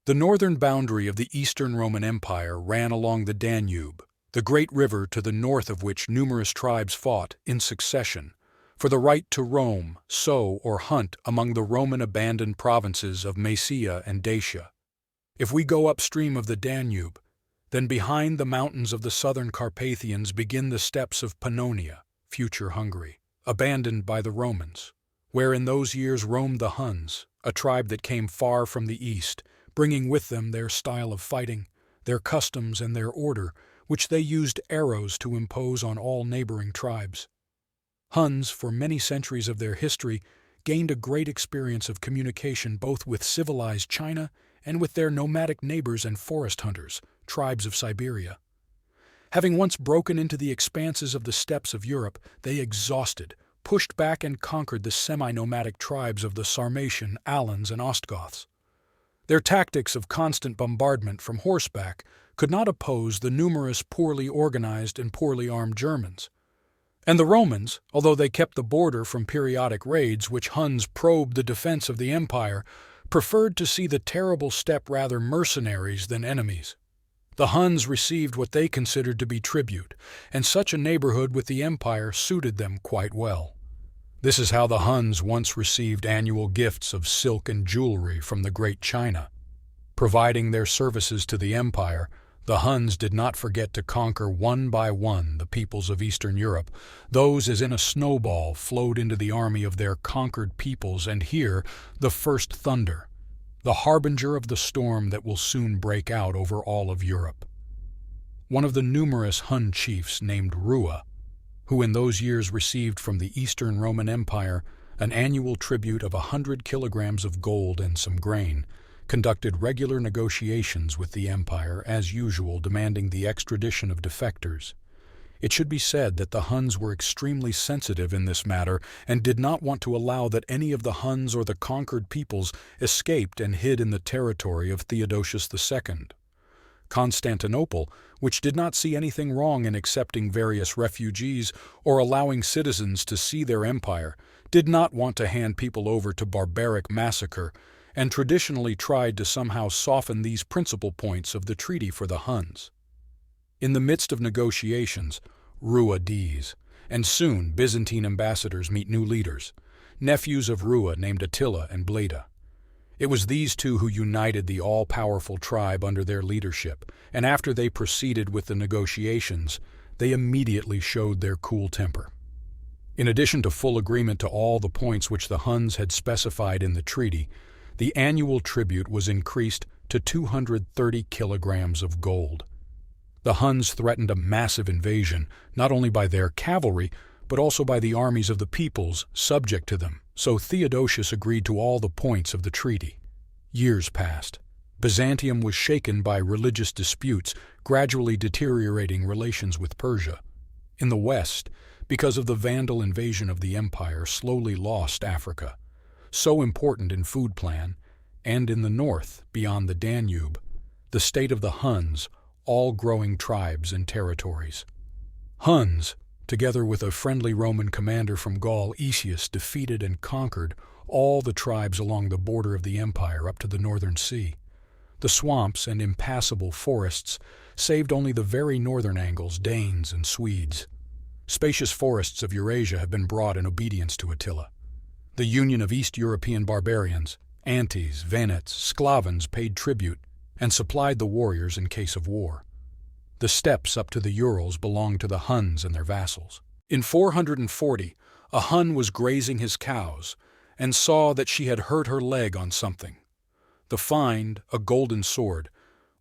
The northern boundary of the Eastern Roman Empire ran along the Danube, the great river to the north of which numerous tribes fought, in succession, for the right to roam, sow, or hunt among the Roman-abandoned provinces of Mesia and Dacia. If we go upstream of the Danube, then behind the mountains of the southern Carpathians begin the steppes of Pannonia, future Hungary, abandoned by the Romans, where in those years roamed the Huns, a tribe that came far from the east, bringing with them their style of fighting, their customs, and their order, which they used arrows to impose on all neighboring tribes. Huns, for many centuries of their history, gained a great experience of communication both with civilized China and with their nomadic neighbors and forest hunters, tribes of Siberia. Having once broken into the expanses of the steppes of Europe, they exhausted, pushed back and conquered the semi-nomadic tribes of the Sarmatian, Alans, and Ostgoths. Their tactics of constant bombardment from horseback could not oppose the numerous poorly organized and poorly armed Germans. And the Romans, although they kept the border from periodic raids which Huns probed the defense of the empire, preferred to see the terrible steppe rather mercenaries than enemies. The Huns received what they considered to be tribute, and such a neighborhood with the empire suited them quite well. This is how the Huns once received annual gifts of silk and jewelry from the great China. Providing their services to the empire, the Huns did not forget to conquer one by one the peoples of Eastern Europe. Those as in a snowball flowed into the army of their conquered peoples, and here the first thunder, the harbinger of the storm that will soon break out over all of Europe. One of the numerous Hun chiefs named Rua, who in those years received from the Eastern Roman Empire an annual tribute of 100 kilograms of gold and some grain, conducted regular negotiations with the empire, as usual demanding the extradition of defectors. It should be said that the Huns were extremely sensitive in this matter and did not want to allow that any of the Huns or the conquered peoples escaped and hid in the territory of Theodosius II. Constantinople, which did not see anything wrong in accepting various refugees or allowing citizens to see their empire, did not want to hand people over to barbaric massacre, and traditionally tried to somehow soften these principal points of the treaty for the Huns. In the midst of negotiations, Rua dies, and soon Byzantine ambassadors meet new leaders, nephews of Rua named Attila and Bleda. It was these two who united the all-powerful tribe under their leadership, and after they proceeded with the negotiations, they immediately showed their cool temper. In addition to full agreement to all the points which the Huns had specified in the treaty, the annual tribute was increased to 230 kilograms of gold. The Huns threatened a massive invasion, not only by their cavalry, but also by the armies of the peoples subject to them, so Theodosius agreed to all the points of the treaty. Years passed. Byzantium was shaken by religious disputes, gradually deteriorating relations with Persia. In the west, because of the Vandal invasion of the empire, slowly lost Africa, so important in food plan, and in the north, beyond the Danube, the state of the Huns, all growing tribes and territories. Huns, together with a friendly Roman commander from Gaul, Aetius, defeated and conquered all the tribes along the border of the empire up to the northern sea. The swamps and impassable forests saved only the very northern angles, Danes and Swedes. Spacious forests of Eurasia have been brought in obedience to Attila. The union of East European barbarians, Antes, Venets, Sclavons paid tribute and supplied the warriors in case of war. The steppes up to the Urals belonged to the Huns and their vassals. In 440, a Hun was grazing his cows and saw that she had hurt her leg on something. The find, a golden sword,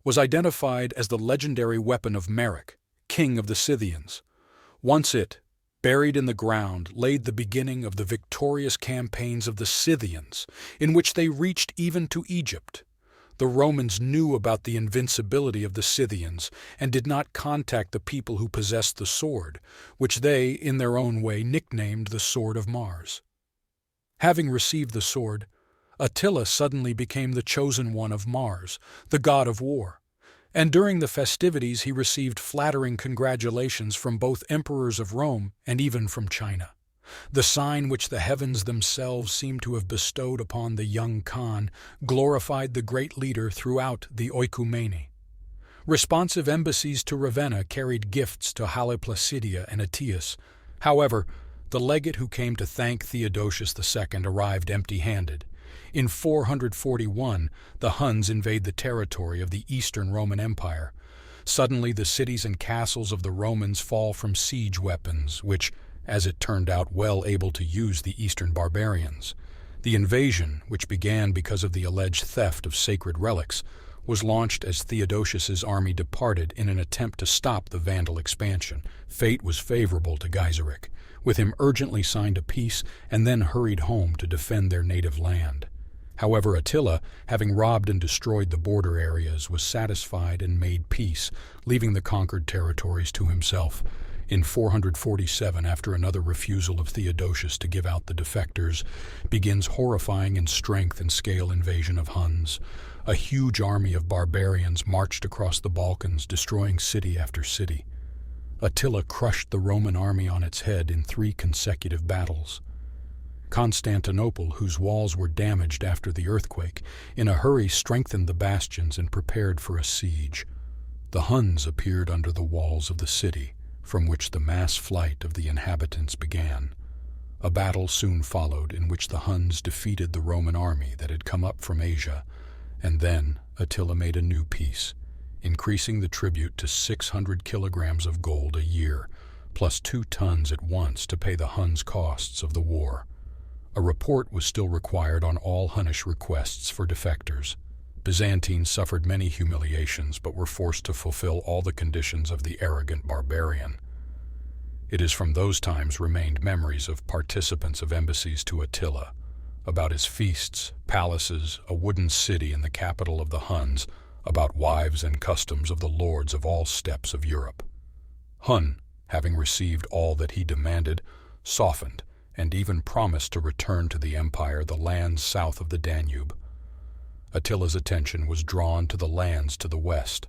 was identified as the legendary weapon of Merrick, king of the Scythians. Once it, buried in the ground, laid the beginning of the victorious campaigns of the Scythians, in which they reached even to Egypt. The Romans knew about the invincibility of the Scythians and did not contact the people who possessed the sword, which they, in their own way, nicknamed the Sword of Mars. Having received the sword, Attila suddenly became the chosen one of Mars, the god of war, and during the festivities he received flattering congratulations from both emperors of Rome and even from China. The sign which the heavens themselves seemed to have bestowed upon the young Khan glorified the great leader throughout the oikumene. Responsive embassies to Ravenna carried gifts to Halle Placidia and Aetius. However, the legate who came to thank Theodosius II arrived empty-handed. In 441, the Huns invade the territory of the Eastern Roman Empire. Suddenly, the cities and castles of the Romans fall from siege weapons, which, as it turned out, well able to use the Eastern barbarians. The invasion, which began because of the alleged theft of sacred relics, was launched as Theodosius's army departed in an attempt to stop the Vandal expansion. Fate was favorable to Gaiseric. With him urgently signed a peace and then hurried home to defend their native land. However, Attila, having robbed and destroyed the border areas, was satisfied and made peace, leaving the conquered territories to himself. In 447, after another refusal of Theodosius to give out the defectors, begins horrifying in strength and scale invasion of Huns. A huge army of barbarians marched across the Balkans, destroying city after city. Attila crushed the Roman army on its head in 3 consecutive battles. Constantinople, whose walls were damaged after the earthquake, in a hurry strengthened the bastions and prepared for a siege. The Huns appeared under the walls of the city, from which the mass flight of the inhabitants began. A battle soon followed in which the Huns defeated the Roman army that had come up from Asia, and then Attila made a new peace, increasing the tribute to 600 kilograms of gold a year, plus 2 tons at once to pay the Huns' costs of the war. A report was still required on all Hunnish requests for defectors. Byzantines suffered many humiliations but were forced to fulfill all the conditions of the arrogant barbarian. It is from those times remained memories of participants of embassies to Attila, about his feasts, palaces, a wooden city in the capital of the Huns, about wives and customs of the lords of all steppes of Europe. Hun, having received all that he demanded, softened and even promised to return to the empire the lands south of the Danube. Attila's attention was drawn to the lands to the west.